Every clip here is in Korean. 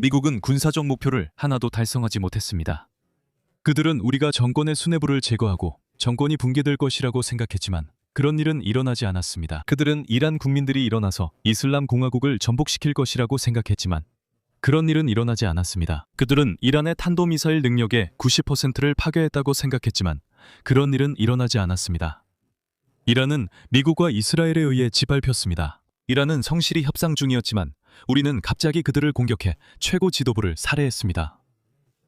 미국은 군사적 목표를 하나도 달성하지 못했습니다. 그들은 우리가 정권의 수뇌부를 제거하고 정권이 붕괴될 것이라고 생각했지만 그런 일은 일어나지 않았습니다. 그들은 이란 국민들이 일어나서 이슬람 공화국을 전복시킬 것이라고 생각했지만 그런 일은 일어나지 않았습니다. 그들은 이란의 탄도미사일 능력의 90%를 파괴했다고 생각했지만 그런 일은 일어나지 않았습니다. 이란은 미국과 이스라엘에 의해 짓밟혔습니다. 이란은 성실히 협상 중이었지만 우리는 갑자기 그들을 공격해 최고 지도부를 살해했습니다.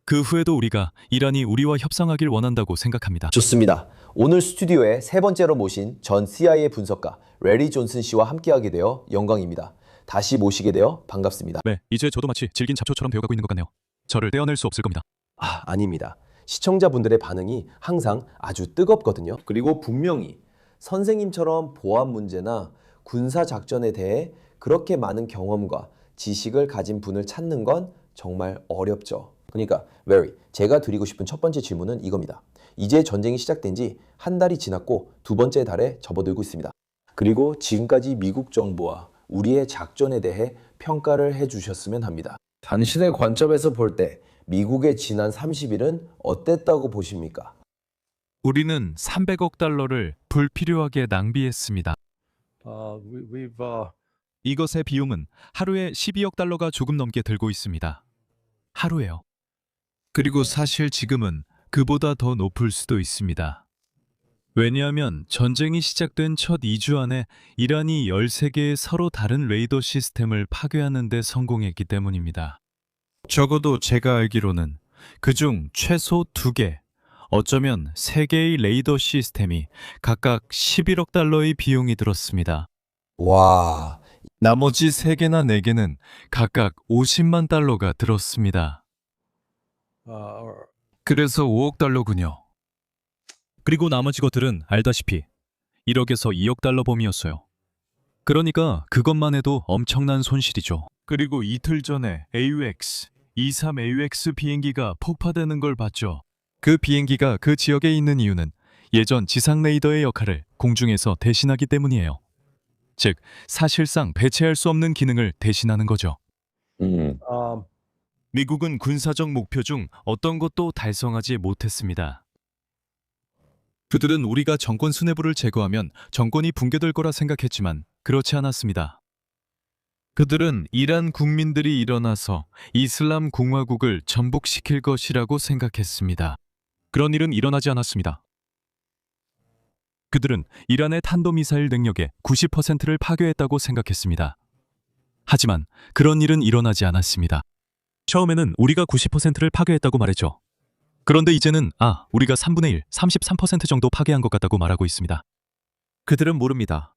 그 후에도 우리가 이란이 우리와 협상하길 원한다고 생각합니다. 좋습니다. 오늘 스튜디오에 세 번째로 모신 전 CIA 분석가 레리 존슨 씨와 함께하게 되어 영광입니다. 다시 모시게 되어 반갑습니다. 네, 이제 저도 마치 질긴 잡초처럼 되어가고 있는 것 같네요. 저를 떼어낼 수 없을 겁니다. 아닙니다. 시청자분들의 반응이 항상 아주 뜨겁거든요. 그리고 분명히 선생님처럼 보안 문제나 군사 작전에 대해 그렇게 많은 경험과 지식을 가진 분을 찾는 건 정말 어렵죠. 그러니까 레리, 제가 드리고 싶은 첫 번째 질문은 이겁니다. 이제 전쟁이 시작된 지 한 달이 지났고 두 번째 달에 접어들고 있습니다. 그리고 지금까지 미국 정부와 우리의 작전에 대해 평가를 해주셨으면 합니다. 당신의 관점에서 볼 때 미국의 지난 30일은 어땠다고 보십니까? 우리는 300억 달러를 불필요하게 낭비했습니다. 이것의 비용은 하루에 12억 달러가 조금 넘게 들고 있습니다. 하루에요. 그리고 사실 지금은 그보다 더 높을 수도 있습니다. 왜냐하면 전쟁이 시작된 첫 2주 안에 이란이 13개의 서로 다른 레이더 시스템을 파괴하는 데 성공했기 때문입니다. 적어도 제가 알기로는 그중 최소 2개, 어쩌면 3개의 레이더 시스템이 각각 11억 달러의 비용이 들었습니다. 와, 나머지 3개나 4개는 각각 50만 달러가 들었습니다. 그래서 5억 달러군요. 그리고 나머지 것들은 알다시피 1억에서 2억 달러 범위였어요. 그러니까 그것만 해도 엄청난 손실이죠. 그리고 이틀 전에 AUX, 23AUX 비행기가 폭파되는 걸 봤죠. 그 비행기가 그 지역에 있는 이유는 예전 지상 레이더의 역할을 공중에서 대신하기 때문이에요. 즉, 사실상 배체할 수 없는 기능을 대신하는 거죠. 미국은 군사적 목표 중 어떤 것도 달성하지 못했습니다. 그들은 우리가 정권 수뇌부를 제거하면 정권이 붕괴될 거라 생각했지만 그렇지 않았습니다. 그들은 이란 국민들이 일어나서 이슬람 공화국을 전복시킬 것이라고 생각했습니다. 그런 일은 일어나지 않았습니다. 그들은 이란의 탄도미사일 능력의 90%를 파괴했다고 생각했습니다. 하지만 그런 일은 일어나지 않았습니다. 처음에는 우리가 90%를 파괴했다고 말했죠. 그런데 이제는 우리가 3분의 1, 33% 정도 파괴한 것 같다고 말하고 있습니다. 그들은 모릅니다.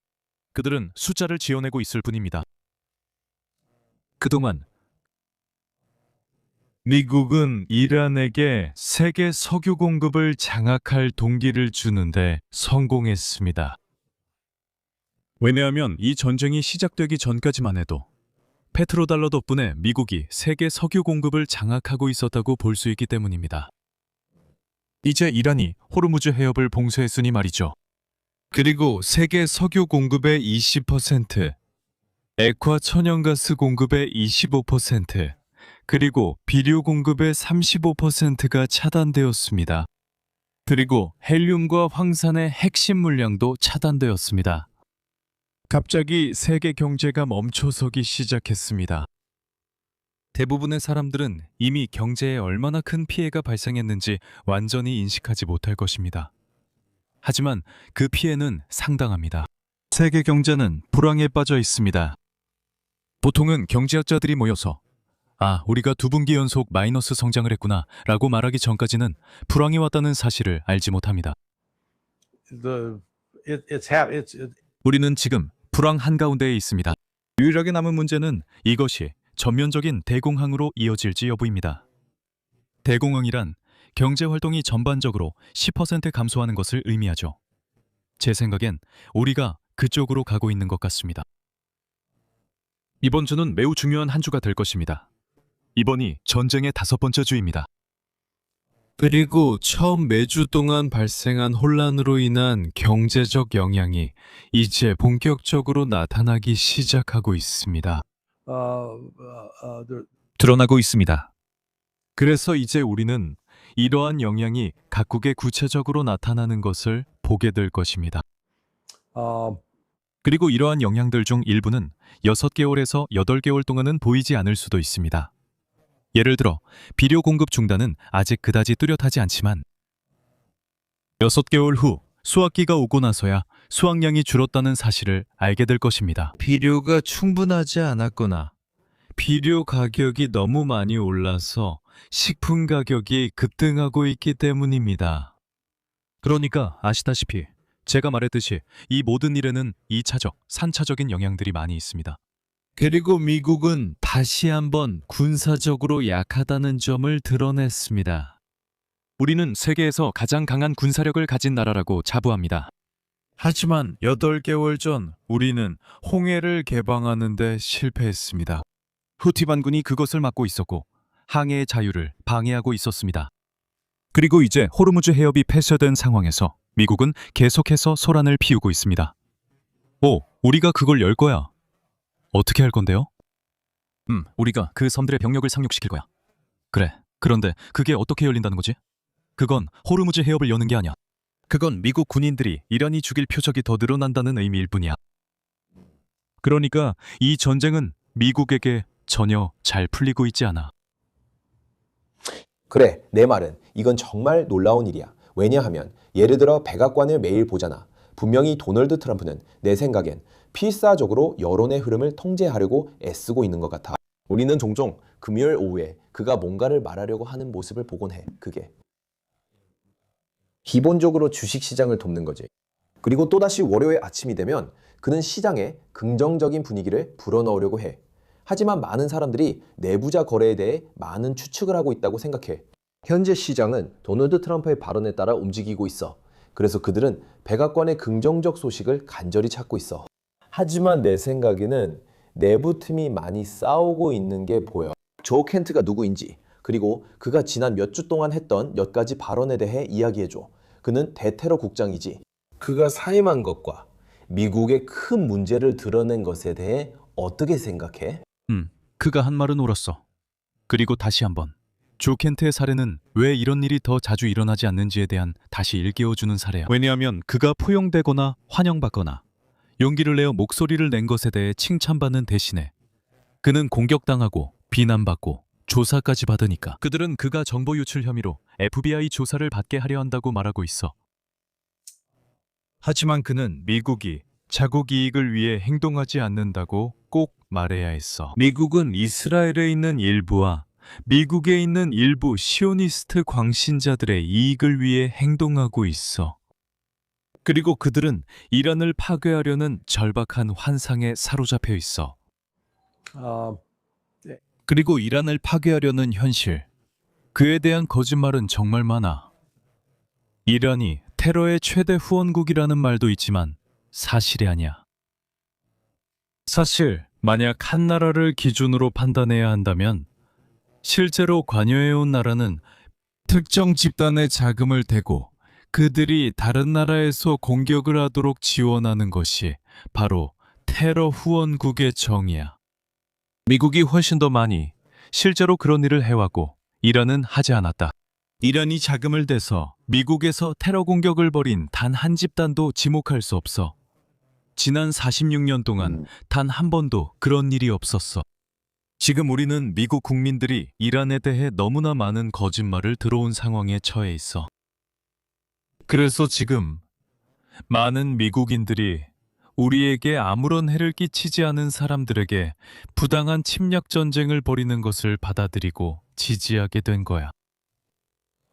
그들은 숫자를 지어내고 있을 뿐입니다. 그동안 미국은 이란에게 세계 석유 공급을 장악할 동기를 주는데 성공했습니다. 왜냐하면 이 전쟁이 시작되기 전까지만 해도 페트로달러 덕분에 미국이 세계 석유 공급을 장악하고 있었다고 볼 수 있기 때문입니다. 이제 이란이 호르무즈 해협을 봉쇄했으니 말이죠. 그리고 세계 석유 공급의 20%, 액화 천연가스 공급의 25%, 그리고 비료 공급의 35%가 차단되었습니다. 그리고 헬륨과 황산의 핵심 물량도 차단되었습니다. 갑자기 세계 경제가 멈춰서기 시작했습니다. 대부분의 사람들은 이미 경제에 얼마나 큰 피해가 발생했는지 완전히 인식하지 못할 것입니다. 하지만 그 피해는 상당합니다. 세계 경제는 불황에 빠져 있습니다. 보통은 경제학자들이 모여서 우리가 2분기 연속 마이너스 성장을 했구나 라고 말하기 전까지는 불황이 왔다는 사실을 알지 못합니다. 우리는 지금 불황 한가운데에 있습니다. 유일하게 남은 문제는 이것이 전면적인 대공황으로 이어질지 여부입니다. 대공황이란 경제활동이 전반적으로 10% 감소하는 것을 의미하죠. 제 생각엔 우리가 그쪽으로 가고 있는 것 같습니다. 이번 주는 매우 중요한 한 주가 될 것입니다. 이번이 전쟁의 5번째 주입니다. 그리고 처음 매주 동안 발생한 혼란으로 인한 경제적 영향이 이제 본격적으로 나타나기 시작하고 있습니다. 드러나고 있습니다. 그래서 이제 우리는 이러한 영향이 각국에 구체적으로 나타나는 것을 보게 될 것입니다. 그리고 이러한 영향들 중 일부는 6개월에서 8개월 동안은 보이지 않을 수도 있습니다. 예를 들어 비료 공급 중단은 아직 그다지 뚜렷하지 않지만 6개월 후 수확기가 오고 나서야 수확량이 줄었다는 사실을 알게 될 것입니다. 비료가 충분하지 않았거나 비료 가격이 너무 많이 올라서 식품 가격이 급등하고 있기 때문입니다. 그러니까 아시다시피 제가 말했듯이 이 모든 일에는 2차적, 3차적인 영향들이 많이 있습니다. 그리고 미국은 다시 한번 군사적으로 약하다는 점을 드러냈습니다. 우리는 세계에서 가장 강한 군사력을 가진 나라라고 자부합니다. 하지만 8개월 전 우리는 홍해를 개방하는 데 실패했습니다. 후티 반군이 그것을 막고 있었고 항해의 자유를 방해하고 있었습니다. 그리고 이제 호르무즈 해협이 폐쇄된 상황에서 미국은 계속해서 소란을 피우고 있습니다. 우리가 그걸 열 거야. 어떻게 할 건데요? 우리가 그 섬들의 병력을 상륙시킬 거야. 그래, 그런데 그게 어떻게 열린다는 거지? 그건 호르무즈 해협을 여는 게 아니야. 그건 미국 군인들이 이란이 죽일 표적이 더 늘어난다는 의미일 뿐이야. 그러니까 이 전쟁은 미국에게 전혀 잘 풀리고 있지 않아. 그래, 내 말은 이건 정말 놀라운 일이야. 왜냐하면 예를 들어 백악관을 매일 보잖아. 분명히 도널드 트럼프는 내 생각엔 필사적으로 여론의 흐름을 통제하려고 애쓰고 있는 것 같아. 우리는 종종 금요일 오후에 그가 뭔가를 말하려고 하는 모습을 보곤 해. 그게 기본적으로 주식시장을 돕는 거지. 그리고 또다시 월요일 아침이 되면 그는 시장에 긍정적인 분위기를 불어넣으려고 해. 하지만 많은 사람들이 내부자 거래에 대해 많은 추측을 하고 있다고 생각해. 현재 시장은 도널드 트럼프의 발언에 따라 움직이고 있어. 그래서 그들은 백악관의 긍정적 소식을 간절히 찾고 있어. 하지만 내 생각에는 내부 팀이 많이 싸우고 있는 게 보여. 조 켄트가 누구인지, 그리고 그가 지난 몇 주 동안 했던 몇 가지 발언에 대해 이야기해줘. 그는 대테러 국장이지. 그가 사임한 것과 미국의 큰 문제를 드러낸 것에 대해 어떻게 생각해? 그가 한 말은 옳았어. 그리고 다시 한번 조 켄트의 사례는 왜 이런 일이 더 자주 일어나지 않는지에 대한 다시 일깨워주는 사례야. 왜냐하면 그가 포용되거나 환영받거나 용기를 내어 목소리를 낸 것에 대해 칭찬받는 대신에 그는 공격당하고 비난받고 조사까지 받으니까. 그들은 그가 정보 유출 혐의로 FBI 조사를 받게 하려 한다고 말하고 있어. 하지만 그는 미국이 자국 이익을 위해 행동하지 않는다고 꼭 말해야 했어. 미국은 이스라엘에 있는 일부와 미국에 있는 일부 시오니스트 광신자들의 이익을 위해 행동하고 있어. 그리고 그들은 이란을 파괴하려는 절박한 환상에 사로잡혀 있어. 그리고 이란을 파괴하려는 현실, 그에 대한 거짓말은 정말 많아. 이란이 테러의 최대 후원국이라는 말도 있지만 사실이 아니야. 사실 만약 한 나라를 기준으로 판단해야 한다면 실제로 관여해온 나라는 특정 집단의 자금을 대고 그들이 다른 나라에서 공격을 하도록 지원하는 것이 바로 테러 후원국의 정의야. 미국이 훨씬 더 많이 실제로 그런 일을 해왔고 이란은 하지 않았다. 이란이 자금을 대서 미국에서 테러 공격을 벌인 단 한 집단도 지목할 수 없어. 지난 46년 동안 단 한 번도 그런 일이 없었어. 지금 우리는 미국 국민들이 이란에 대해 너무나 많은 거짓말을 들어온 상황에 처해 있어. 그래서 지금 많은 미국인들이 우리에게 아무런 해를 끼치지 않은 사람들에게 부당한 침략 전쟁을 벌이는 것을 받아들이고 지지하게 된 거야.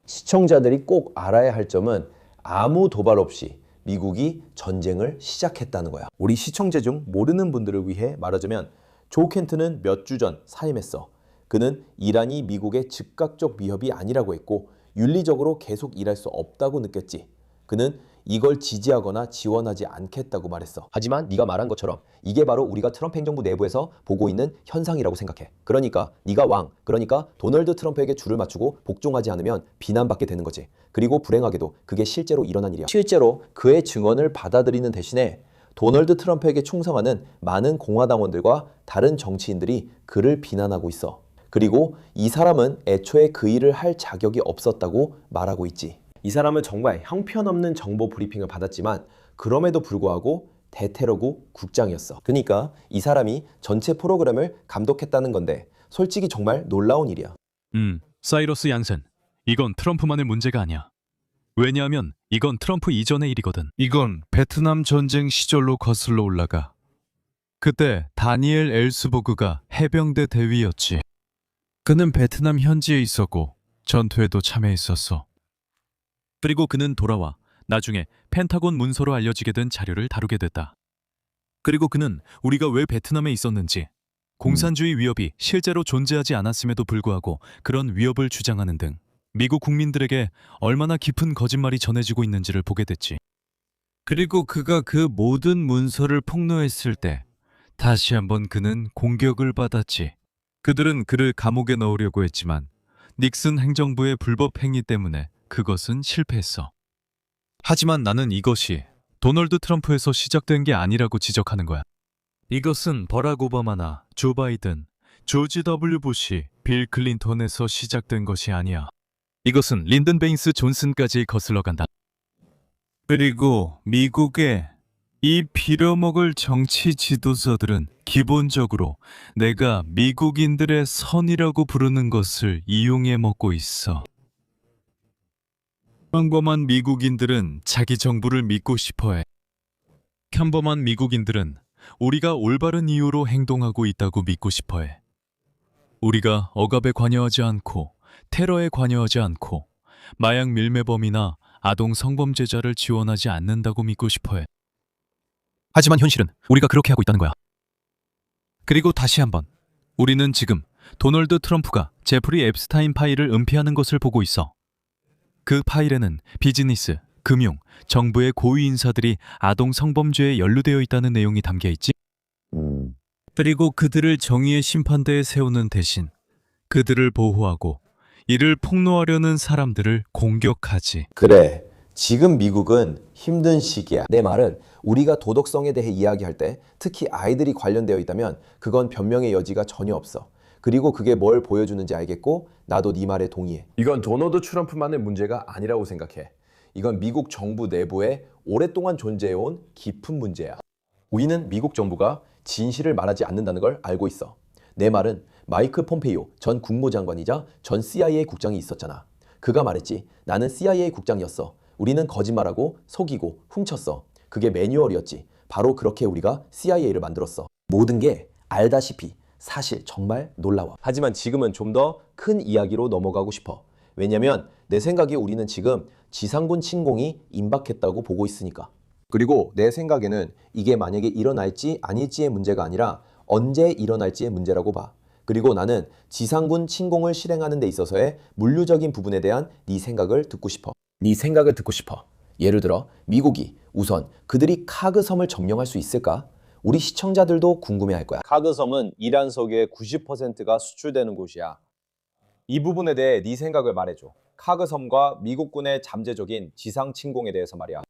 시청자들이 꼭 알아야 할 점은 아무 도발 없이 미국이 전쟁을 시작했다는 거야. 우리 시청자 중 모르는 분들을 위해 말하자면 조 켄트는 몇 주 전 사임했어. 그는 이란이 미국의 즉각적 위협이 아니라고 했고 윤리적으로 계속 일할 수 없다고 느꼈지. 그는 이걸 지지하거나 지원하지 않겠다고 말했어. 하지만 네가 말한 것처럼 이게 바로 우리가 트럼프 행정부 내부에서 보고 있는 현상이라고 생각해. 그러니까 네가 왕, 그러니까 도널드 트럼프에게 줄을 맞추고 복종하지 않으면 비난받게 되는 거지. 그리고 불행하게도 그게 실제로 일어난 일이야. 실제로 그의 증언을 받아들이는 대신에 도널드 트럼프에게 충성하는 많은 공화당원들과 다른 정치인들이 그를 비난하고 있어. 그리고 이 사람은 애초에 그 일을 할 자격이 없었다고 말하고 있지. 이 사람은 정말 형편없는 정보 브리핑을 받았지만 그럼에도 불구하고 대테러국 국장이었어. 그러니까 이 사람이 전체 프로그램을 감독했다는 건데 솔직히 정말 놀라운 일이야. 사이러스 얀센. 이건 트럼프만의 문제가 아니야. 왜냐하면 이건 트럼프 이전의 일이거든. 이건 베트남 전쟁 시절로 거슬러 올라가. 그때 다니엘 엘스보그가 해병대 대위였지. 그는 베트남 현지에 있었고 전투에도 참여했었어. 그리고 그는 돌아와 나중에 펜타곤 문서로 알려지게 된 자료를 다루게 됐다. 그리고 그는 우리가 왜 베트남에 있었는지, 공산주의 위협이 실제로 존재하지 않았음에도 불구하고 그런 위협을 주장하는 등 미국 국민들에게 얼마나 깊은 거짓말이 전해지고 있는지를 보게 됐지. 그리고 그가 그 모든 문서를 폭로했을 때 다시 한번 그는 공격을 받았지. 그들은 그를 감옥에 넣으려고 했지만 닉슨 행정부의 불법 행위 때문에 그것은 실패했어. 하지만 나는 이것이 도널드 트럼프에서 시작된 게 아니라고 지적하는 거야. 이것은 버락 오바마나 조 바이든, 조지 W. 부시, 빌 클린턴에서 시작된 것이 아니야. 이것은 린든 베인스 존슨까지 거슬러 간다. 그리고 미국의 이 빌어먹을 정치 지도자들은 기본적으로 내가 미국인들의 선이라고 부르는 것을 이용해 먹고 있어. 평범한 미국인들은 자기 정부를 믿고 싶어해. 평범한 미국인들은 우리가 올바른 이유로 행동하고 있다고 믿고 싶어해. 우리가 억압에 관여하지 않고 테러에 관여하지 않고 마약 밀매범이나 아동 성범죄자를 지원하지 않는다고 믿고 싶어해. 하지만 현실은 우리가 그렇게 하고 있다는 거야. 그리고 다시 한번 우리는 지금 도널드 트럼프가 제프리 앱스타인 파일을 은폐하는 것을 보고 있어. 그 파일에는 비즈니스, 금융, 정부의 고위 인사들이 아동 성범죄에 연루되어 있다는 내용이 담겨 있지. 그리고 그들을 정의의 심판대에 세우는 대신 그들을 보호하고 이를 폭로하려는 사람들을 공격하지. 그래, 지금 미국은 힘든 시기야. 내 말은 우리가 도덕성에 대해 이야기할 때 특히 아이들이 관련되어 있다면 그건 변명의 여지가 전혀 없어. 그리고 그게 뭘 보여주는지 알겠고 나도 네 말에 동의해. 이건 도널드 트럼프만의 문제가 아니라고 생각해. 이건 미국 정부 내부에 오랫동안 존재해온 깊은 문제야. 우리는 미국 정부가 진실을 말하지 않는다는 걸 알고 있어. 내 말은 마이크 폼페이오 전 국무장관이자 전 CIA 국장이 있었잖아. 그가 말했지. 나는 CIA 국장이었어. 우리는 거짓말하고 속이고 훔쳤어. 그게 매뉴얼이었지. 바로 그렇게 우리가 CIA를 만들었어. 모든 게 알다시피 사실 정말 놀라워. 하지만 지금은 좀 더 큰 이야기로 넘어가고 싶어. 왜냐면 내 생각에 우리는 지금 지상군 침공이 임박했다고 보고 있으니까. 그리고 내 생각에는 이게 만약에 일어날지 아닐지의 문제가 아니라 언제 일어날지의 문제라고 봐. 그리고 나는 지상군 침공을 실행하는 데 있어서의 물리적인 부분에 대한 네 생각을 듣고 싶어. 네 생각을 듣고 싶어. 예를 들어 미국이 우선 그들이 카그 섬을 점령할 수 있을까? 우리 시청자들도 궁금해할 거야. 카그 섬은 이란 석유의 90%가 수출되는 곳이야. 이 부분에 대해 네 생각을 말해줘. 카그 섬과 미국군의 잠재적인 지상 침공에 대해서 말이야.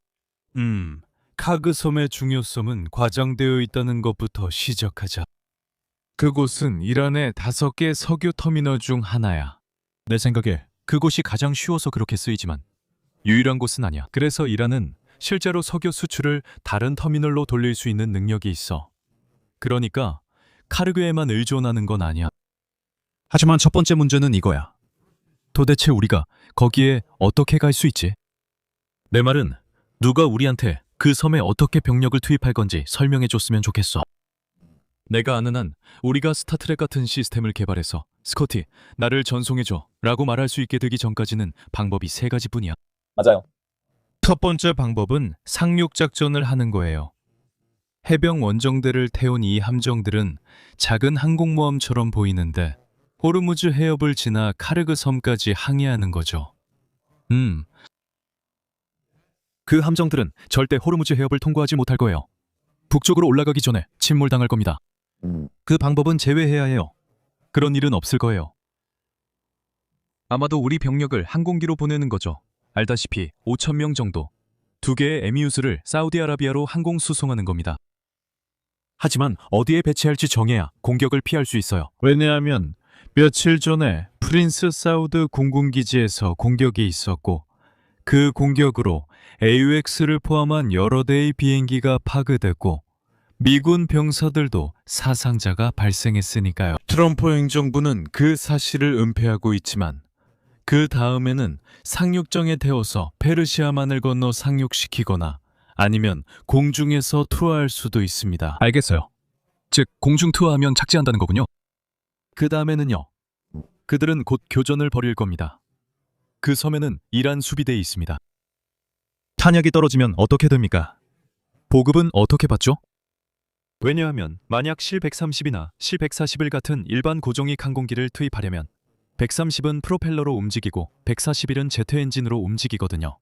카그 섬의 중요성은 과장되어 있다는 것부터 시작하자. 그곳은 이란의 5개 석유 터미널 중 하나야. 내 생각에 그곳이 가장 쉬워서 그렇게 쓰이지만 유일한 곳은 아니야. 그래서 이란은 실제로 석유 수출을 다른 터미널로 돌릴 수 있는 능력이 있어. 그러니까 카르그에만 의존하는 건 아니야. 하지만 첫 번째 문제는 이거야. 도대체 우리가 거기에 어떻게 갈 수 있지? 내 말은 누가 우리한테 그 섬에 어떻게 병력을 투입할 건지 설명해 줬으면 좋겠어. 내가 아는 한 우리가 스타트랙 같은 시스템을 개발해서 스코티, 나를 전송해줘 라고 말할 수 있게 되기 전까지는 방법이 3가지뿐이야. 맞아요. 첫 번째 방법은 상륙작전을 하는 거예요. 해병 원정대를 태운 이 함정들은 작은 항공모함처럼 보이는데 호르무즈 해협을 지나 카르그 섬까지 항해하는 거죠. 그 함정들은 절대 호르무즈 해협을 통과하지 못할 거예요. 북쪽으로 올라가기 전에 침몰당할 겁니다. 그 방법은 제외해야 해요. 그런 일은 없을 거예요. 아마도 우리 병력을 항공기로 보내는 거죠. 알다시피 5,000명 정도, 2개의 에미우스를 사우디아라비아로 항공 수송하는 겁니다. 하지만 어디에 배치할지 정해야 공격을 피할 수 있어요. 왜냐하면 며칠 전에 프린스 사우드 공군기지에서 공격이 있었고 그 공격으로 AUX를 포함한 여러 대의 비행기가 파괴됐고 미군 병사들도 사상자가 발생했으니까요. 트럼프 행정부는 그 사실을 은폐하고 있지만 그 다음에는 상륙정에 태워서 페르시아만을 건너 상륙시키거나 아니면 공중에서 투하할 수도 있습니다. 알겠어요. 즉 공중 투하하면 착지한다는 거군요. 그 다음에는요. 그들은 곧 교전을 벌일 겁니다. 그 섬에는 이란 수비대에 있습니다. 탄약이 떨어지면 어떻게 됩니까? 보급은 어떻게 받죠? 왜냐하면 만약 실-130이나 실-141 같은 일반 고정익 항공기를 투입하려면 130은 프로펠러로 움직이고 141은 제트 엔진으로 움직이거든요.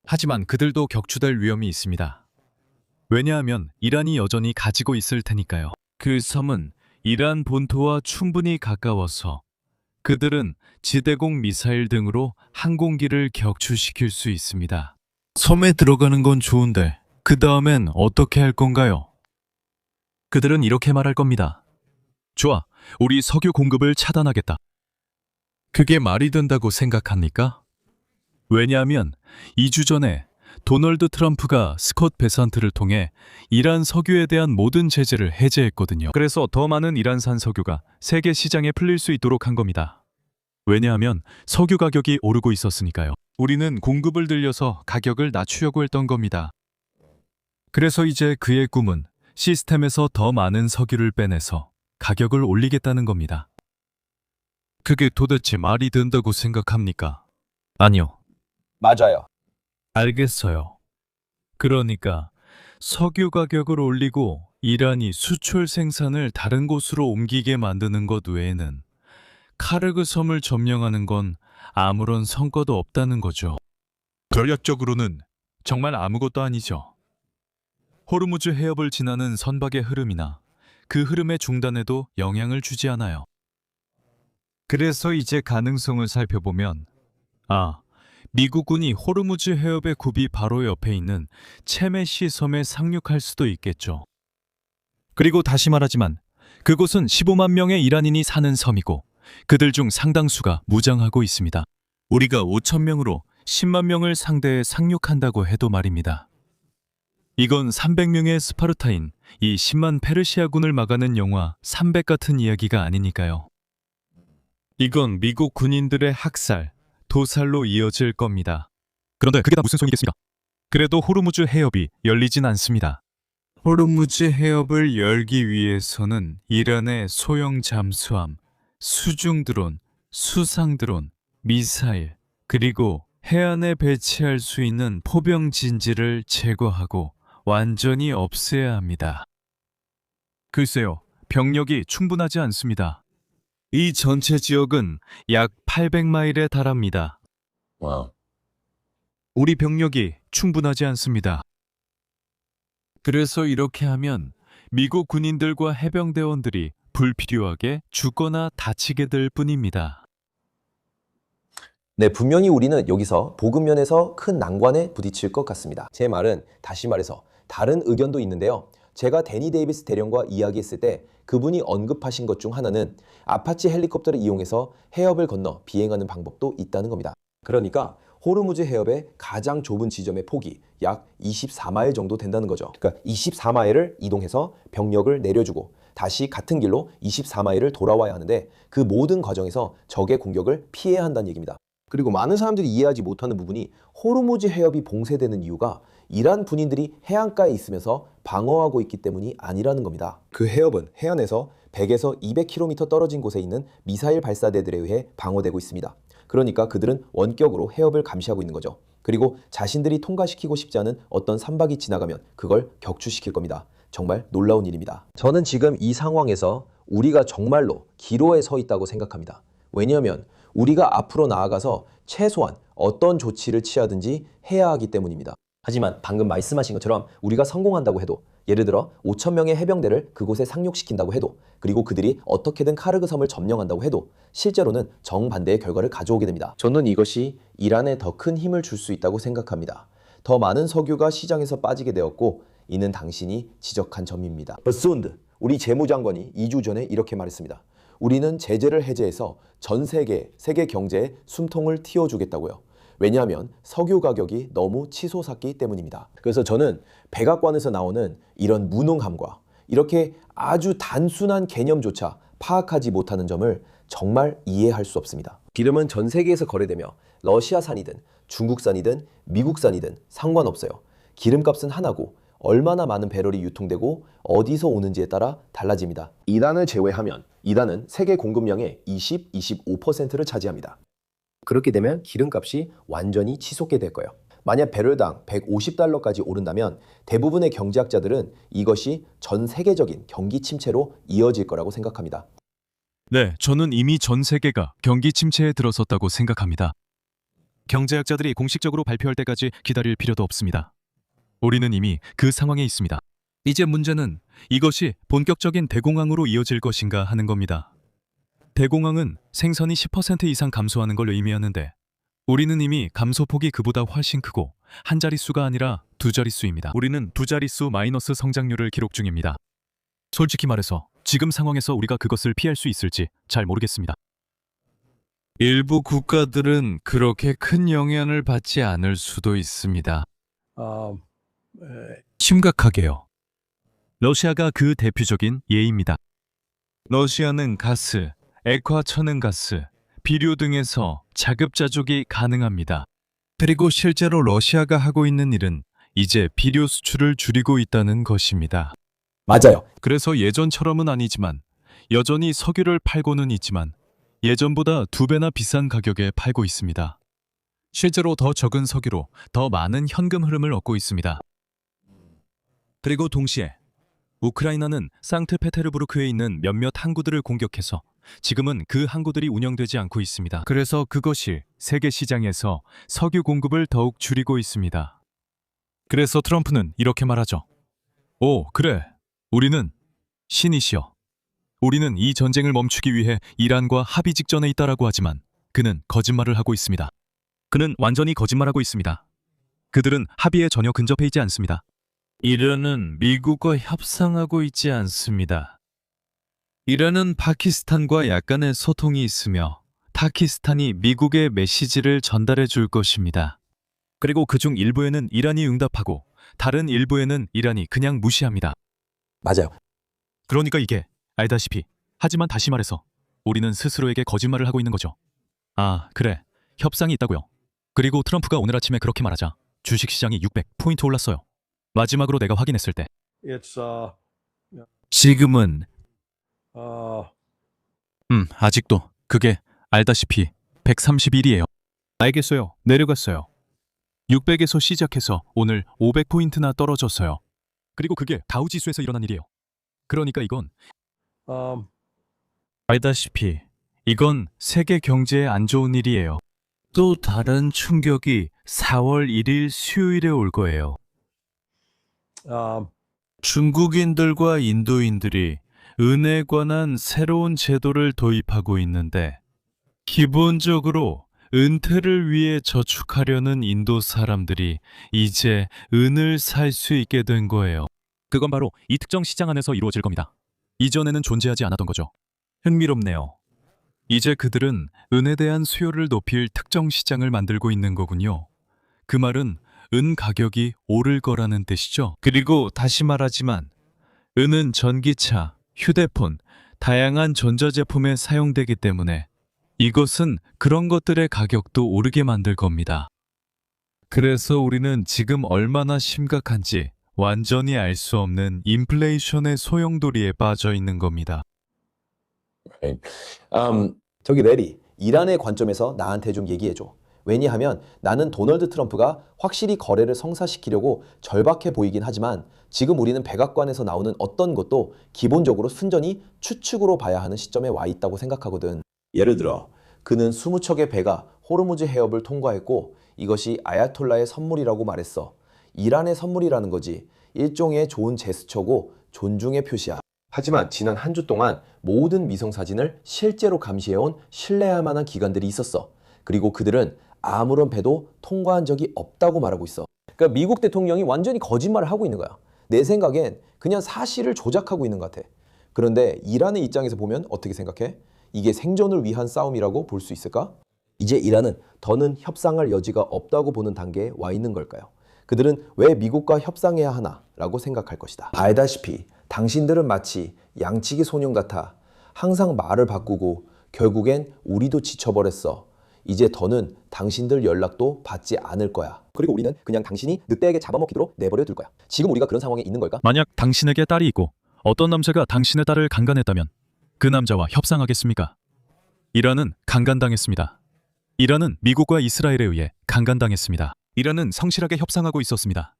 하지만 그들도 격추될 위험이 있습니다. 왜냐하면 이란이 여전히 가지고 있을 테니까요. 그 섬은 이란 본토와 충분히 가까워서 그들은 지대공 미사일 등으로 항공기를 격추시킬 수 있습니다. 섬에 들어가는 건 좋은데 그 다음엔 어떻게 할 건가요? 그들은 이렇게 말할 겁니다. 좋아, 우리 석유 공급을 차단하겠다. 그게 말이 된다고 생각합니까? 왜냐하면 2주 전에 도널드 트럼프가 스콧 베산트를 통해 이란 석유에 대한 모든 제재를 해제했거든요. 그래서 더 많은 이란산 석유가 세계 시장에 풀릴 수 있도록 한 겁니다. 왜냐하면 석유 가격이 오르고 있었으니까요. 우리는 공급을 늘려서 가격을 낮추려고 했던 겁니다. 그래서 이제 그의 꿈은 시스템에서 더 많은 석유를 빼내서 가격을 올리겠다는 겁니다. 그게 도대체 말이 된다고 생각합니까? 아니요. 맞아요. 알겠어요. 그러니까 석유 가격을 올리고 이란이 수출 생산을 다른 곳으로 옮기게 만드는 것 외에는 카르그 섬을 점령하는 건 아무런 성과도 없다는 거죠. 전략적으로는 정말 아무것도 아니죠. 호르무즈 해협을 지나는 선박의 흐름이나 그 흐름의 중단에도 영향을 주지 않아요. 그래서 이제 가능성을 살펴보면 미국군이 호르무즈 해협의 굽이 바로 옆에 있는 체메시 섬에 상륙할 수도 있겠죠. 그리고 다시 말하지만 그곳은 15만 명의 이란인이 사는 섬이고 그들 중 상당수가 무장하고 있습니다. 우리가 5천 명으로 10만 명을 상대해 상륙한다고 해도 말입니다. 이건 300명의 스파르타인, 이 10만 페르시아군을 막아낸 영화 300 같은 이야기가 아니니까요. 이건 미국 군인들의 학살, 도살로 이어질 겁니다. 그런데 그게 다 무슨 소용이겠습니까? 그래도 호르무즈 해협이 열리진 않습니다. 호르무즈 해협을 열기 위해서는 이란의 소형 잠수함, 수중 드론, 수상 드론, 미사일, 그리고 해안에 배치할 수 있는 포병 진지를 제거하고 완전히 없애야 합니다. 글쎄요, 병력이 충분하지 않습니다. 이 전체 지역은 약 800마일에 달합니다. 와우. 우리 병력이 충분하지 않습니다. 그래서 이렇게 하면 미국 군인들과 해병대원들이 불필요하게 죽거나 다치게 될 뿐입니다. 네, 분명히 우리는 여기서 보급 면에서 큰 난관에 부딪힐 것 같습니다. 제 말은 다시 말해서 다른 의견도 있는데요. 제가 데니 데이비스 대령과 이야기했을 때 그분이 언급하신 것 중 하나는 아파치 헬리콥터를 이용해서 해협을 건너 비행하는 방법도 있다는 겁니다. 그러니까 호르무즈 해협의 가장 좁은 지점의 폭이 약 24마일 정도 된다는 거죠. 그러니까 24마일을 이동해서 병력을 내려주고 다시 같은 길로 24마일을 돌아와야 하는데 그 모든 과정에서 적의 공격을 피해야 한다는 얘기입니다. 그리고 많은 사람들이 이해하지 못하는 부분이 호르무즈 해협이 봉쇄되는 이유가 이란 군인들이 해안가에 있으면서 방어하고 있기 때문이 아니라는 겁니다. 그 해협은 해안에서 100에서 200km 떨어진 곳에 있는 미사일 발사대들에 의해 방어되고 있습니다. 그러니까 그들은 원격으로 해협을 감시하고 있는 거죠. 그리고 자신들이 통과시키고 싶지 않은 어떤 선박이 지나가면 그걸 격추시킬 겁니다. 정말 놀라운 일입니다. 저는 지금 이 상황에서 우리가 정말로 기로에 서 있다고 생각합니다. 왜냐하면 우리가 앞으로 나아가서 최소한 어떤 조치를 취하든지 해야 하기 때문입니다. 하지만 방금 말씀하신 것처럼 우리가 성공한다고 해도, 예를 들어 5천 명의 해병대를 그곳에 상륙시킨다고 해도, 그리고 그들이 어떻게든 카르그 섬을 점령한다고 해도 실제로는 정반대의 결과를 가져오게 됩니다. 저는 이것이 이란에 더 큰 힘을 줄 수 있다고 생각합니다. 더 많은 석유가 시장에서 빠지게 되었고 이는 당신이 지적한 점입니다. 버순드, 우리 재무장관이 2주 전에 이렇게 말했습니다. 우리는 제재를 해제해서 전 세계 경제에 숨통을 틔워주겠다고요. 왜냐하면 석유 가격이 너무 치솟았기 때문입니다. 그래서 저는 백악관에서 나오는 이런 무능함과 이렇게 아주 단순한 개념조차 파악하지 못하는 점을 정말 이해할 수 없습니다. 기름은 전 세계에서 거래되며 러시아산이든 중국산이든 미국산이든 상관없어요. 기름값은 하나고 얼마나 많은 배럴이 유통되고 어디서 오는지에 따라 달라집니다. 이란을 제외하면 이란은 세계 공급량의 25%를 차지합니다. 그렇게 되면 기름값이 완전히 치솟게 될 거예요. 만약 배럴당 150달러까지 오른다면 대부분의 경제학자들은 이것이 전 세계적인 경기 침체로 이어질 거라고 생각합니다. 네, 저는 이미 전 세계가 경기 침체에 들어섰다고 생각합니다. 경제학자들이 공식적으로 발표할 때까지 기다릴 필요도 없습니다. 우리는 이미 그 상황에 있습니다. 이제 문제는 이것이 본격적인 대공황으로 이어질 것인가 하는 겁니다. 대공황은 생산이 10% 이상 감소하는 걸 의미하는데 우리는 이미 감소폭이 그보다 훨씬 크고 한 자릿수가 아니라 두 자릿수입니다. 우리는 두 자릿수 마이너스 성장률을 기록 중입니다. 솔직히 말해서 지금 상황에서 우리가 그것을 피할 수 있을지 잘 모르겠습니다. 일부 국가들은 그렇게 큰 영향을 받지 않을 수도 있습니다. 심각하게요. 러시아가 그 대표적인 예입니다. 러시아는 가스, 액화 천연가스, 비료 등에서 자급자족이 가능합니다. 그리고 실제로 러시아가 하고 있는 일은 이제 비료 수출을 줄이고 있다는 것입니다. 맞아요. 그래서 예전처럼은 아니지만 여전히 석유를 팔고는 있지만 예전보다 2배나 비싼 가격에 팔고 있습니다. 실제로 더 적은 석유로 더 많은 현금 흐름을 얻고 있습니다. 그리고 동시에 우크라이나는 상트페테르부르크에 있는 몇몇 항구들을 공격해서 지금은 그 항구들이 운영되지 않고 있습니다. 그래서 그것이 세계 시장에서 석유 공급을 더욱 줄이고 있습니다. 그래서 트럼프는 이렇게 말하죠. 오, 그래. 우리는 신이시여. 우리는 이 전쟁을 멈추기 위해 이란과 합의 직전에 있다라고 하지만 그는 거짓말을 하고 있습니다. 그는 완전히 거짓말하고 있습니다. 그들은 합의에 전혀 근접해 있지 않습니다. 이란은 미국과 협상하고 있지 않습니다. 이란은 파키스탄과 약간의 소통이 있으며 파키스탄이 미국의 메시지를 전달해 줄 것입니다. 그리고 그중 일부에는 이란이 응답하고 다른 일부에는 이란이 그냥 무시합니다. 맞아요. 그러니까 이게 알다시피 하지만 다시 말해서 우리는 스스로에게 거짓말을 하고 있는 거죠. 아, 그래. 협상이 있다고요. 그리고 트럼프가 오늘 아침에 그렇게 말하자 주식시장이 600포인트 올랐어요. 마지막으로 내가 확인했을 때 지금은 아직도 그게 알다시피 131이에요. 알겠어요. 내려갔어요. 600에서 시작해서 오늘 500포인트나 떨어졌어요. 그리고 그게 다우지수에서 일어난 일이에요. 그러니까 이건 알다시피 이건 세계 경제에 안 좋은 일이에요. 또 다른 충격이 4월 1일 수요일에 올 거예요. 중국인들과 인도인들이 은에 관한 새로운 제도를 도입하고 있는데 기본적으로 은퇴를 위해 저축하려는 인도 사람들이 이제 은을 살 수 있게 된 거예요. 그건 바로 이 특정 시장 안에서 이루어질 겁니다. 이전에는 존재하지 않았던 거죠. 흥미롭네요. 이제 그들은 은에 대한 수요를 높일 특정 시장을 만들고 있는 거군요. 그 말은 은 가격이 오를 거라는 뜻이죠. 그리고 다시 말하지만 은은 전기차, 휴대폰, 다양한 전자제품에 사용되기 때문에 이것은 그런 것들의 가격도 오르게 만들 겁니다. 그래서 우리는 지금 얼마나 심각한지 완전히 알 수 없는 인플레이션의 소용돌이에 빠져 있는 겁니다. 저기 레리, 이란의 관점에서 나한테 좀 얘기해줘. 왜냐하면 나는 도널드 트럼프가 확실히 거래를 성사시키려고 절박해 보이긴 하지만 지금 우리는 백악관에서 나오는 어떤 것도 기본적으로 순전히 추측으로 봐야 하는 시점에 와 있다고 생각하거든. 예를 들어 그는 20척의 배가 호르무즈 해협을 통과했고 이것이 아야톨라의 선물이라고 말했어. 이란의 선물이라는 거지. 일종의 좋은 제스처고 존중의 표시야. 하지만 지난 한 주 동안 모든 위성사진을 실제로 감시해온 신뢰할 만한 기관들이 있었어. 그리고 그들은 아무런 배도 통과한 적이 없다고 말하고 있어. 그러니까 미국 대통령이 완전히 거짓말을 하고 있는 거야. 내 생각엔 그냥 사실을 조작하고 있는 것 같아. 그런데 이란의 입장에서 보면 어떻게 생각해? 이게 생존을 위한 싸움이라고 볼 수 있을까? 이제 이란은 더는 협상할 여지가 없다고 보는 단계에 와 있는 걸까요? 그들은 왜 미국과 협상해야 하나라고 생각할 것이다. 알다시피 당신들은 마치 양치기 소년 같아 항상 말을 바꾸고 결국엔 우리도 지쳐버렸어. 이제 더는 당신들 연락도 받지 않을 거야. 그리고 우리는 그냥 당신이 늑대에게 잡아먹히도록 내버려 둘 거야. 지금 우리가 그런 상황에 있는 걸까? 만약 당신에게 딸이 있고 어떤 남자가 당신의 딸을 강간했다면 그 남자와 협상하겠습니까? 이란은 강간당했습니다. 이란은 미국과 이스라엘에 의해 강간당했습니다. 이란은 성실하게 협상하고 있었습니다.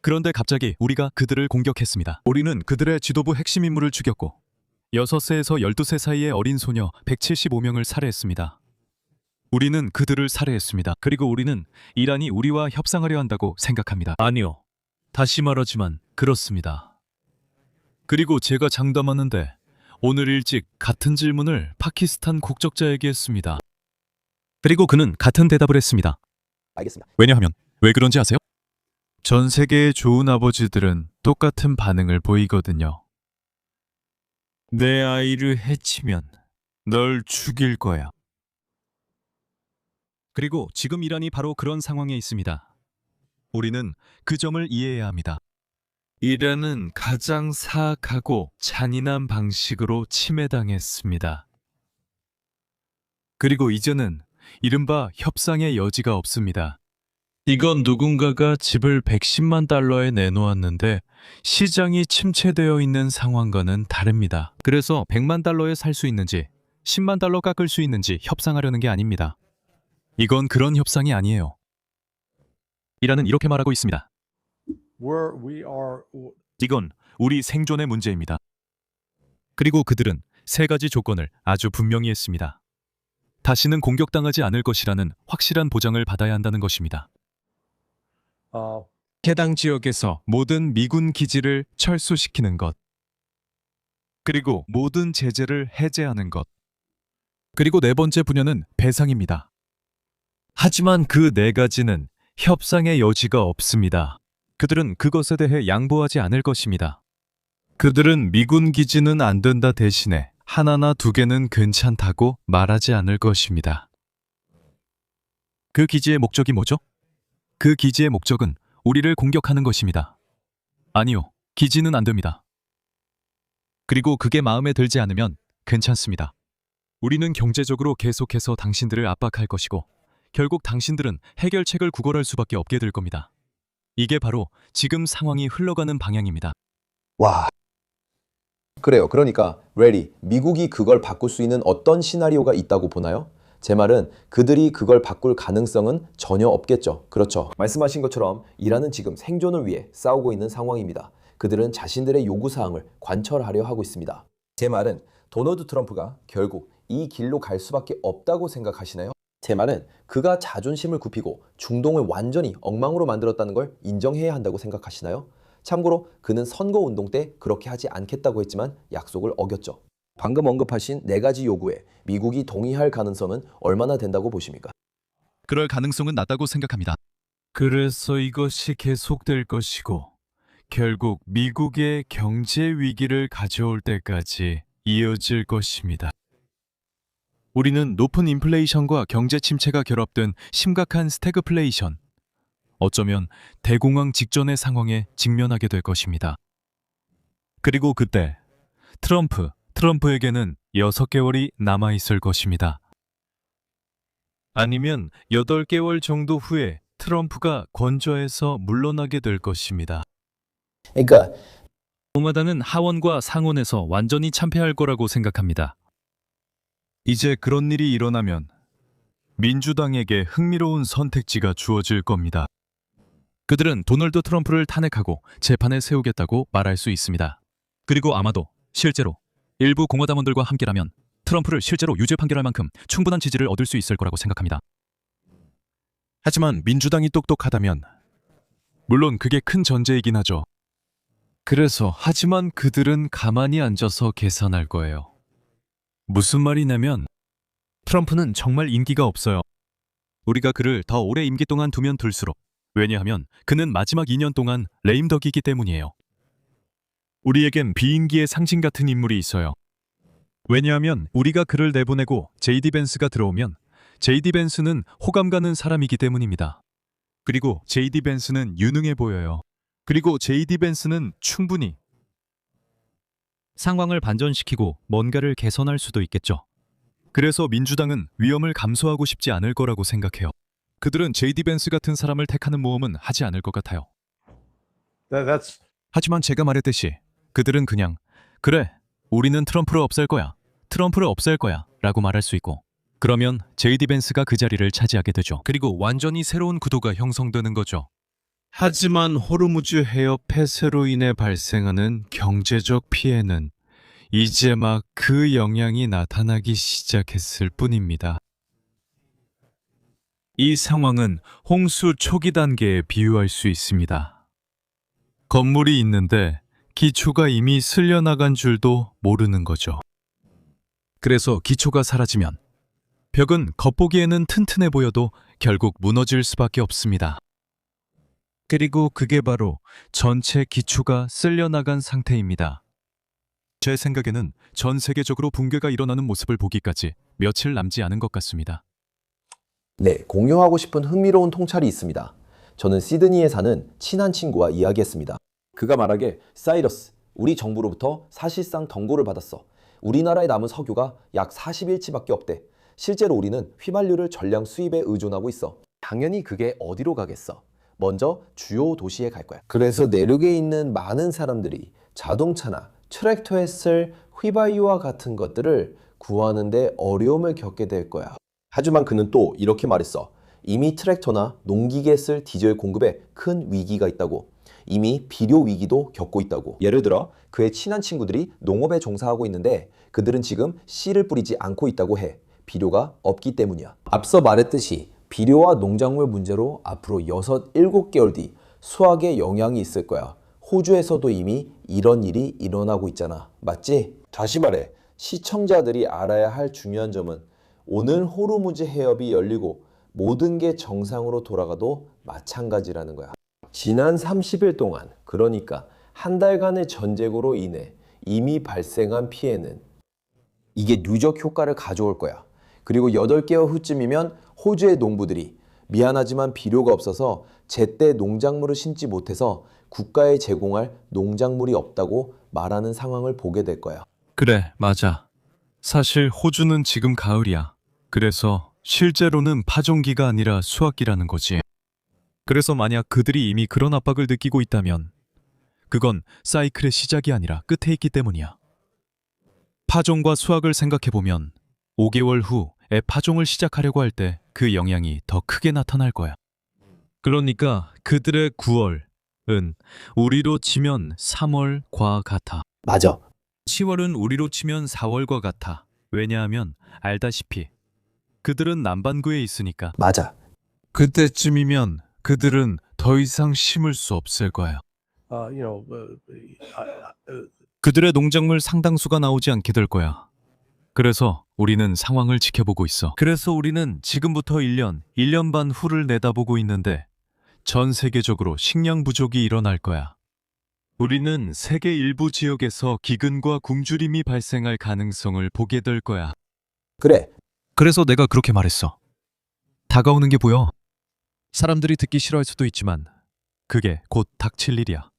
그런데 갑자기 우리가 그들을 공격했습니다. 우리는 그들의 지도부 핵심 인물을 죽였고 6세에서 12세 사이의 어린 소녀 175명을 살해했습니다. 우리는 그들을 살해했습니다. 그리고 우리는 이란이 우리와 협상하려 한다고 생각합니다. 아니요. 다시 말하지만 그렇습니다. 그리고 제가 장담하는데 오늘 일찍 같은 질문을 파키스탄 국적자에게 했습니다. 그리고 그는 같은 대답을 했습니다. 알겠습니다. 왜냐하면 왜 그런지 아세요? 전 세계의 좋은 아버지들은 똑같은 반응을 보이거든요. 내 아이를 해치면 널 죽일 거야. 그리고 지금 이란이 바로 그런 상황에 있습니다. 우리는 그 점을 이해해야 합니다. 이란은 가장 사악하고 잔인한 방식으로 침해당했습니다. 그리고 이제는 이른바 협상의 여지가 없습니다. 이건 누군가가 집을 110만 달러에 내놓았는데 시장이 침체되어 있는 상황과는 다릅니다. 그래서 100만 달러에 살 수 있는지 10만 달러 깎을 수 있는지 협상하려는 게 아닙니다. 이건 그런 협상이 아니에요. 이란은 이렇게 말하고 있습니다. 이건 우리 생존의 문제입니다. 그리고 그들은 3가지 조건을 아주 분명히 했습니다. 다시는 공격당하지 않을 것이라는 확실한 보장을 받아야 한다는 것입니다. 해당 지역에서 모든 미군 기지를 철수시키는 것, 그리고 모든 제재를 해제하는 것, 그리고 4번째 분야는 배상입니다. 하지만 그 4가지는 협상의 여지가 없습니다. 그들은 그것에 대해 양보하지 않을 것입니다. 그들은 미군 기지는 안 된다 대신에 하나나 2개는 괜찮다고 말하지 않을 것입니다. 그 기지의 목적이 뭐죠? 그 기지의 목적은 우리를 공격하는 것입니다. 아니요, 기지는 안 됩니다. 그리고 그게 마음에 들지 않으면 괜찮습니다. 우리는 경제적으로 계속해서 당신들을 압박할 것이고 결국 당신들은 해결책을 구걸할 수밖에 없게 될 겁니다. 이게 바로 지금 상황이 흘러가는 방향입니다. 와. 그래요. 그러니까 레디, 미국이 그걸 바꿀 수 있는 어떤 시나리오가 있다고 보나요? 제 말은 그들이 그걸 바꿀 가능성은 전혀 없겠죠. 그렇죠. 말씀하신 것처럼 이란은 지금 생존을 위해 싸우고 있는 상황입니다. 그들은 자신들의 요구사항을 관철하려 하고 있습니다. 제 말은 도널드 트럼프가 결국 이 길로 갈 수밖에 없다고 생각하시나요? 제 말은 그가 자존심을 굽히고 중동을 완전히 엉망으로 만들었다는 걸 인정해야 한다고 생각하시나요? 참고로 그는 선거운동 때 그렇게 하지 않겠다고 했지만 약속을 어겼죠. 방금 언급하신 4가지 요구에 미국이 동의할 가능성은 얼마나 된다고 보십니까? 그럴 가능성은 낮다고 생각합니다. 그래서 이것이 계속될 것이고 결국 미국의 경제 위기를 가져올 때까지 이어질 것입니다. 우리는 높은 인플레이션과 경제 침체가 결합된 심각한 스태그플레이션, 어쩌면 대공황 직전의 상황에 직면하게 될 것입니다. 그리고 그때 트럼프에게는 6개월이 남아있을 것입니다. 아니면 8개월 정도 후에 트럼프가 권좌에서 물러나게 될 것입니다. 그러니까 공화당은 하원과 상원에서 완전히 참패할 거라고 생각합니다. 이제 그런 일이 일어나면 민주당에게 흥미로운 선택지가 주어질 겁니다. 그들은 도널드 트럼프를 탄핵하고 재판에 세우겠다고 말할 수 있습니다. 그리고 아마도 실제로 일부 공화당원들과 함께라면 트럼프를 실제로 유죄 판결할 만큼 충분한 지지를 얻을 수 있을 거라고 생각합니다. 하지만 민주당이 똑똑하다면, 물론 그게 큰 전제이긴 하죠. 그래서 하지만 그들은 가만히 앉아서 계산할 거예요. 무슨 말이냐면 트럼프는 정말 인기가 없어요. 우리가 그를 더 오래 임기 동안 두면 둘수록, 왜냐하면 그는 마지막 2년 동안 레임덕이기 때문이에요. 우리에겐 비인기의 상징 같은 인물이 있어요. 왜냐하면 우리가 그를 내보내고 JD 벤스가 들어오면 JD 벤스는 호감 가는 사람이기 때문입니다. 그리고 JD 벤스는 유능해 보여요. 그리고 JD 벤스는 충분히 상황을 반전시키고 뭔가를 개선할 수도 있겠죠. 그래서 민주당은 위험을 감수하고 싶지 않을 거라고 생각해요. 그들은 JD 벤스 같은 사람을 택하는 모험은 하지 않을 것 같아요. 하지만 제가 말했듯이 그들은 그냥 그래, 우리는 트럼프를 없앨 거야. 트럼프를 없앨 거야. 라고 말할 수 있고 그러면 JD 벤스가 그 자리를 차지하게 되죠. 그리고 완전히 새로운 구도가 형성되는 거죠. 하지만 호르무즈 해협 폐쇄로 인해 발생하는 경제적 피해는 이제 막 그 영향이 나타나기 시작했을 뿐입니다. 이 상황은 홍수 초기 단계에 비유할 수 있습니다. 건물이 있는데 기초가 이미 쓸려나간 줄도 모르는 거죠. 그래서 기초가 사라지면 벽은 겉보기에는 튼튼해 보여도 결국 무너질 수밖에 없습니다. 그리고 그게 바로 전체 기초가 쓸려나간 상태입니다. 제 생각에는 전 세계적으로 붕괴가 일어나는 모습을 보기까지 며칠 남지 않은 것 같습니다. 네, 공유하고 싶은 흥미로운 통찰이 있습니다. 저는 시드니에 사는 친한 친구와 이야기했습니다. 그가 말하길, 사이러스, 우리 정부로부터 사실상 덩고를 받았어. 우리나라에 남은 석유가 약 40일치밖에 없대. 실제로 우리는 휘발유를 전량 수입에 의존하고 있어. 당연히 그게 어디로 가겠어? 먼저 주요 도시에 갈 거야. 그래서 내륙에 있는 많은 사람들이 자동차나 트랙터에 쓸 휘발유와 같은 것들을 구하는데 어려움을 겪게 될 거야. 하지만 그는 또 이렇게 말했어. 이미 트랙터나 농기계에 쓸 디젤 공급에 큰 위기가 있다고. 이미 비료 위기도 겪고 있다고. 예를 들어 그의 친한 친구들이 농업에 종사하고 있는데 그들은 지금 씨를 뿌리지 않고 있다고 해. 비료가 없기 때문이야. 앞서 말했듯이 비료와 농작물 문제로 앞으로 6, 7개월 뒤 수확에 영향이 있을 거야. 호주에서도 이미 이런 일이 일어나고 있잖아. 맞지? 다시 말해, 시청자들이 알아야 할 중요한 점은 오늘 호르무즈 해협이 열리고 모든 게 정상으로 돌아가도 마찬가지라는 거야. 지난 30일 동안, 그러니까 한 달간의 전쟁으로 인해 이미 발생한 피해는 이게 누적 효과를 가져올 거야. 그리고 8개월 후쯤이면 호주의 농부들이 미안하지만 비료가 없어서 제때 농작물을 심지 못해서 국가에 제공할 농작물이 없다고 말하는 상황을 보게 될 거야. 그래, 맞아. 사실 호주는 지금 가을이야. 그래서 실제로는 파종기가 아니라 수확기라는 거지. 그래서 만약 그들이 이미 그런 압박을 느끼고 있다면 그건 사이클의 시작이 아니라 끝에 있기 때문이야. 파종과 수확을 생각해보면 5개월 후에 파종을 시작하려고 할 때 그 영향이 더 크게 나타날 거야. 그러니까 그들의 9월은 우리로 치면 3월과 같아. 맞아. 10월은 우리로 치면 4월과 같아. 왜냐하면 알다시피 그들은 남반구에 있으니까. 맞아. 그때쯤이면 그들은 더 이상 심을 수 없을 거야. 그들의 농작물 상당수가 나오지 않게 될 거야. 그래서 우리는 상황을 지켜보고 있어. 그래서 우리는 지금부터 1년 반 후를 내다보고 있는데 전 세계적으로 식량 부족이 일어날 거야. 우리는 세계 일부 지역에서 기근과 굶주림이 발생할 가능성을 보게 될 거야. 그래. 그래서 내가 그렇게 말했어. 다가오는 게 보여. 사람들이 듣기 싫어할 수도 있지만 그게 곧 닥칠 일이야.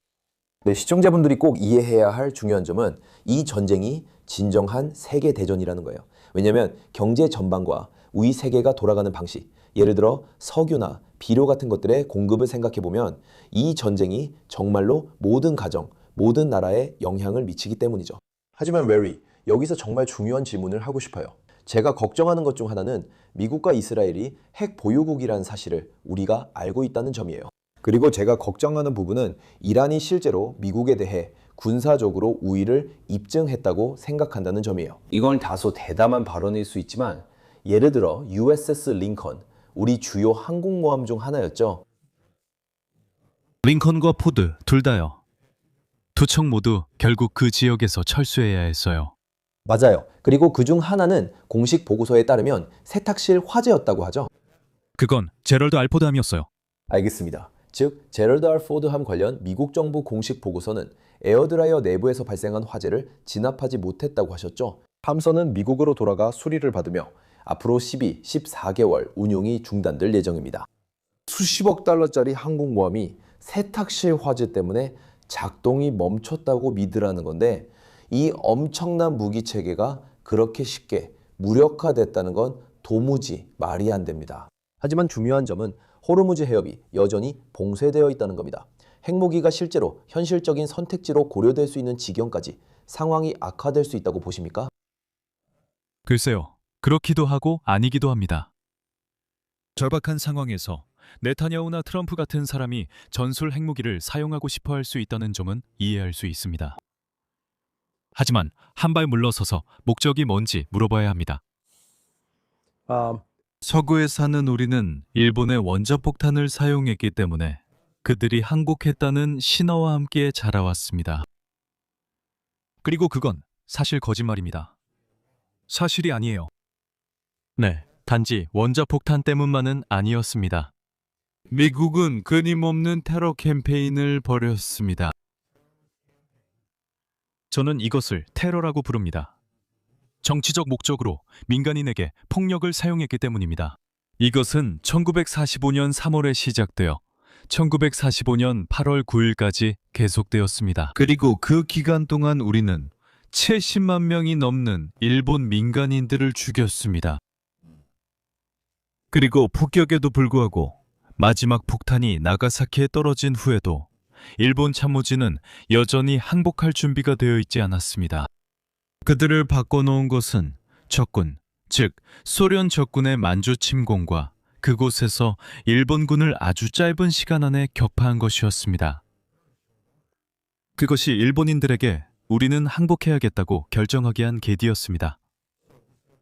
네, 시청자분들이 꼭 이해해야 할 중요한 점은 이 전쟁이 진정한 세계 대전이라는 거예요. 왜냐하면 경제 전반과 우리 세계가 돌아가는 방식, 예를 들어 석유나 비료 같은 것들의 공급을 생각해보면 이 전쟁이 정말로 모든 가정, 모든 나라에 영향을 미치기 때문이죠. 하지만 레리, 여기서 정말 중요한 질문을 하고 싶어요. 제가 걱정하는 것 중 하나는 미국과 이스라엘이 핵 보유국이라는 사실을 우리가 알고 있다는 점이에요. 그리고 제가 걱정하는 부분은 이란이 실제로 미국에 대해 군사적으로 우위를 입증했다고 생각한다는 점이에요. 이건 다소 대담한 발언일 수 있지만 예를 들어 USS 링컨, 우리 주요 항공모함 중 하나였죠. 링컨과 포드 둘 다요. 두 척 모두 결국 그 지역에서 철수해야 했어요. 맞아요. 그리고 그중 하나는 공식 보고서에 따르면 세탁실 화재였다고 하죠. 그건 제럴드 알포드함이었어요. 알겠습니다. 즉, 제럴드 R. 포드함 관련 미국 정부 공식 보고서는 에어드라이어 내부에서 발생한 화재를 진압하지 못했다고 하셨죠. 함선은 미국으로 돌아가 수리를 받으며 앞으로 14개월 운용이 중단될 예정입니다. 수십억 달러짜리 항공모함이 세탁실 화재 때문에 작동이 멈췄다고 믿으라는 건데, 이 엄청난 무기 체계가 그렇게 쉽게 무력화됐다는 건 도무지 말이 안 됩니다. 하지만 중요한 점은 호르무즈 해협이 여전히 봉쇄되어 있다는 겁니다. 핵무기가 실제로 현실적인 선택지로 고려될 수 있는 지경까지 상황이 악화될 수 있다고 보십니까? 글쎄요. 그렇기도 하고 아니기도 합니다. 절박한 상황에서 네타냐후나 트럼프 같은 사람이 전술 핵무기를 사용하고 싶어 할 수 있다는 점은 이해할 수 있습니다. 하지만 한 발 물러서서 목적이 뭔지 물어봐야 합니다. 서구에 사는 우리는 일본의 원자폭탄을 사용했기 때문에 그들이 항복했다는 신화와 함께 자라왔습니다. 그리고 그건 사실 거짓말입니다. 사실이 아니에요. 네, 단지 원자폭탄 때문만은 아니었습니다. 미국은 끊임없는 테러 캠페인을 벌였습니다. 저는 이것을 테러라고 부릅니다. 정치적 목적으로 민간인에게 폭력을 사용했기 때문입니다. 이것은 1945년 3월에 시작되어 1945년 8월 9일까지 계속되었습니다. 그리고 그 기간 동안 우리는 70만 명이 넘는 일본 민간인들을 죽였습니다. 그리고 폭격에도 불구하고 마지막 폭탄이 나가사키에 떨어진 후에도 일본 참모진은 여전히 항복할 준비가 되어 있지 않았습니다. 그들을 바꿔놓은 것은 적군, 즉 소련 적군의 만주 침공과 그곳에서 일본군을 아주 짧은 시간 안에 격파한 것이었습니다. 그것이 일본인들에게 우리는 항복해야겠다고 결정하게 한 계기였습니다.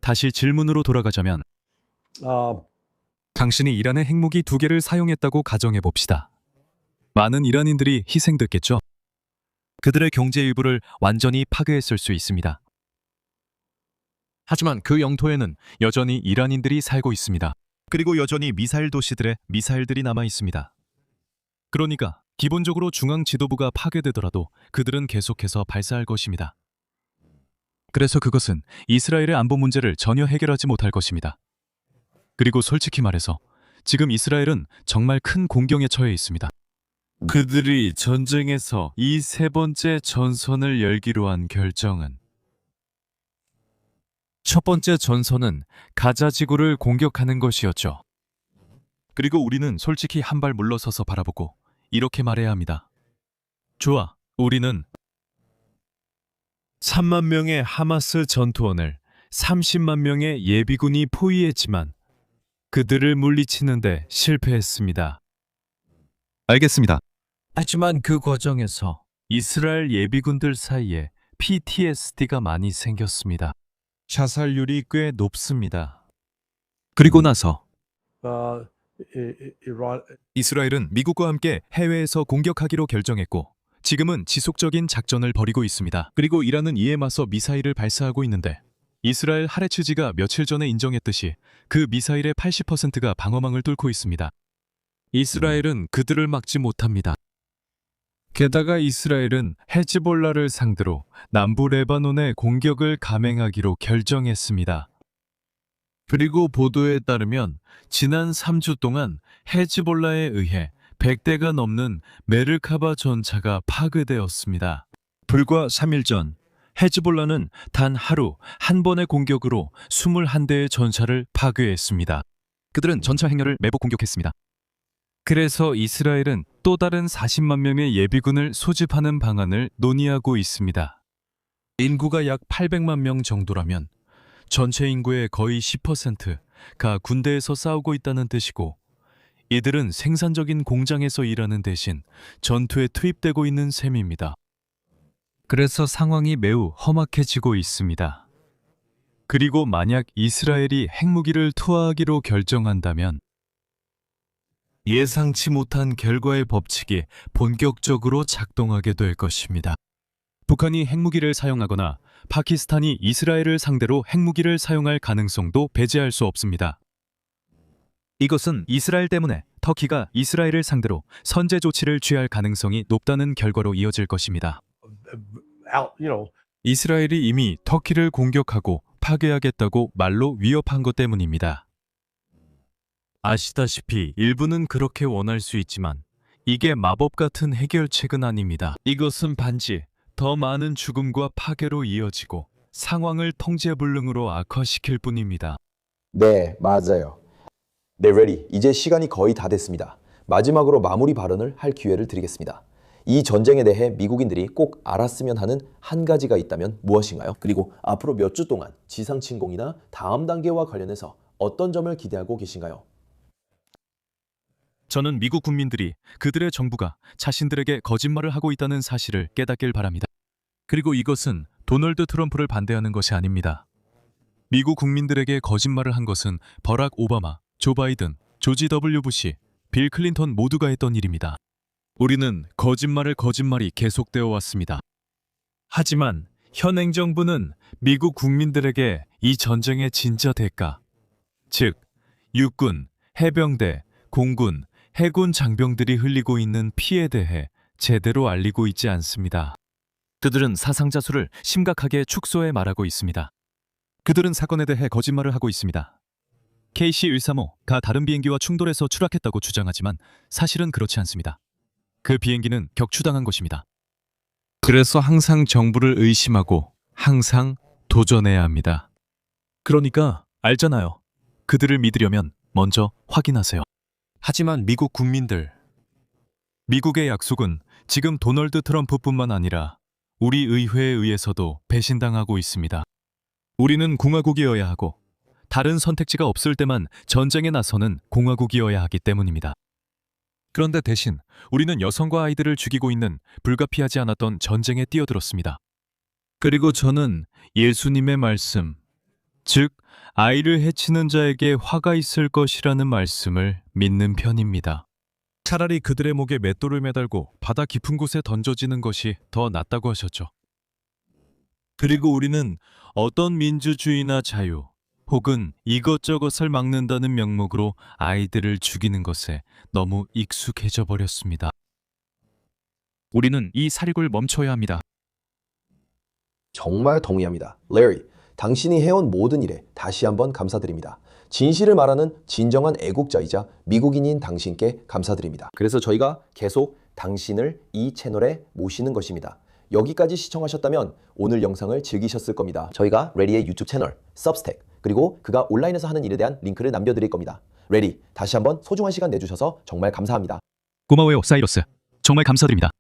다시 질문으로 돌아가자면 당신이 이란의 핵무기 2개를 사용했다고 가정해 봅시다. 많은 이란인들이 희생됐겠죠? 그들의 경제 일부를 완전히 파괴했을 수 있습니다. 하지만 그 영토에는 여전히 이란인들이 살고 있습니다. 그리고 여전히 미사일 도시들의 미사일들이 남아 있습니다. 그러니까 기본적으로 중앙 지도부가 파괴되더라도 그들은 계속해서 발사할 것입니다. 그래서 그것은 이스라엘의 안보 문제를 전혀 해결하지 못할 것입니다. 그리고 솔직히 말해서 지금 이스라엘은 정말 큰 공경에 처해 있습니다. 그들이 전쟁에서 이 세 번째 전선을 열기로 한 결정은 첫 번째 전선은 가자 지구를 공격하는 것이었죠. 그리고 우리는 솔직히 한 발 물러서서 바라보고 이렇게 말해야 합니다. 좋아, 우리는 3만 명의 하마스 전투원을 30만 명의 예비군이 포위했지만 그들을 물리치는데 실패했습니다. 알겠습니다. 하지만 그 과정에서 이스라엘 예비군들 사이에 PTSD가 많이 생겼습니다. 자살률이 꽤 높습니다. 그리고 나서 이스라엘은 미국과 함께 해외에서 공격하기로 결정했고 지금은 지속적인 작전을 벌이고 있습니다. 그리고 이란은 이에 맞서 미사일을 발사하고 있는데 이스라엘 하레츠지가 며칠 전에 인정했듯이 그 미사일의 80%가 방어망을 뚫고 있습니다. 이스라엘은 그들을 막지 못합니다. 게다가 이스라엘은 헤즈볼라를 상대로 남부 레바논에 공격을 감행하기로 결정했습니다. 그리고 보도에 따르면 지난 3주 동안 헤즈볼라에 의해 100대가 넘는 메르카바 전차가 파괴되었습니다. 불과 3일 전 헤즈볼라는 단 하루 한 번의 공격으로 21대의 전차를 파괴했습니다. 그들은 전차 행렬을 매복 공격했습니다. 그래서 이스라엘은 또 다른 40만 명의 예비군을 소집하는 방안을 논의하고 있습니다. 인구가 약 800만 명 정도라면 전체 인구의 거의 10%가 군대에서 싸우고 있다는 뜻이고 이들은 생산적인 공장에서 일하는 대신 전투에 투입되고 있는 셈입니다. 그래서 상황이 매우 험악해지고 있습니다. 그리고 만약 이스라엘이 핵무기를 투하하기로 결정한다면 예상치 못한 결과의 법칙이 본격적으로 작동하게 될 것입니다. 북한이 핵무기를 사용하거나 파키스탄이 이스라엘을 상대로 핵무기를 사용할 가능성도 배제할 수 없습니다. 이것은 이스라엘 때문에 터키가 이스라엘을 상대로 선제 조치를 취할 가능성이 높다는 결과로 이어질 것입니다. 이스라엘이 이미 터키를 공격하고 파괴하겠다고 말로 위협한 것 때문입니다. 아시다시피 일부는 그렇게 원할 수 있지만 이게 마법 같은 해결책은 아닙니다. 이것은 반지 더 많은 죽음과 파괴로 이어지고 상황을 통제불능으로 악화시킬 뿐입니다. 네, 맞아요. 네, 레디. 이제 시간이 거의 다 됐습니다. 마지막으로 마무리 발언을 할 기회를 드리겠습니다. 이 전쟁에 대해 미국인들이 꼭 알았으면 하는 한 가지가 있다면 무엇인가요? 그리고 앞으로 몇 주 동안 지상 침공이나 다음 단계와 관련해서 어떤 점을 기대하고 계신가요? 저는 미국 국민들이 그들의 정부가 자신들에게 거짓말을 하고 있다는 사실을 깨닫길 바랍니다. 그리고 이것은 도널드 트럼프를 반대하는 것이 아닙니다. 미국 국민들에게 거짓말을 한 것은 버락 오바마, 조 바이든, 조지 W 부시, 빌 클린턴 모두가 했던 일입니다. 우리는 거짓말이 계속되어 왔습니다. 하지만 현 행정부는 미국 국민들에게 이 전쟁의 진짜 대가, 즉 육군, 해병대, 공군, 해군 장병들이 흘리고 있는 피해에 대해 제대로 알리고 있지 않습니다. 그들은 사상자 수를 심각하게 축소해 말하고 있습니다. 그들은 사건에 대해 거짓말을 하고 있습니다. KC-135가 다른 비행기와 충돌해서 추락했다고 주장하지만 사실은 그렇지 않습니다. 그 비행기는 격추당한 것입니다. 그래서 항상 정부를 의심하고 항상 도전해야 합니다. 그러니까 알잖아요. 그들을 믿으려면 먼저 확인하세요. 하지만 미국 국민들, 미국의 약속은 지금 도널드 트럼프뿐만 아니라 우리 의회에 의해서도 배신당하고 있습니다. 우리는 공화국이어야 하고 다른 선택지가 없을 때만 전쟁에 나서는 공화국이어야 하기 때문입니다. 그런데 대신 우리는 여성과 아이들을 죽이고 있는 불가피하지 않았던 전쟁에 뛰어들었습니다. 그리고 저는 예수님의 말씀, 즉 아이를 해치는 자에게 화가 있을 것이라는 말씀을 믿는 편입니다. 차라리 그들의 목에 맷돌을 매달고 바다 깊은 곳에 던져지는 것이 더 낫다고 하셨죠. 그리고 우리는 어떤 민주주의나 자유, 혹은 이것저것을 막는다는 명목으로 아이들을 죽이는 것에 너무 익숙해져 버렸습니다. 우리는 이 살육을 멈춰야 합니다. 정말 동의합니다. 레리, 당신이 해온 모든 일에 다시 한번 감사드립니다. 진실을 말하는 진정한 애국자이자 미국인인 당신께 감사드립니다. 그래서 저희가 계속 당신을 이 채널에 모시는 것입니다. 여기까지 시청하셨다면 오늘 영상을 즐기셨을 겁니다. 저희가 레디의 유튜브 채널, सब스택, 그리고 그가 온라인에서 하는 일에 대한 링크를 남겨드릴 겁니다. 레디, 다시 한번 소중한 시간 내주셔서 정말 감사합니다. 고마워요, 사이러스. 정말 감사드립니다.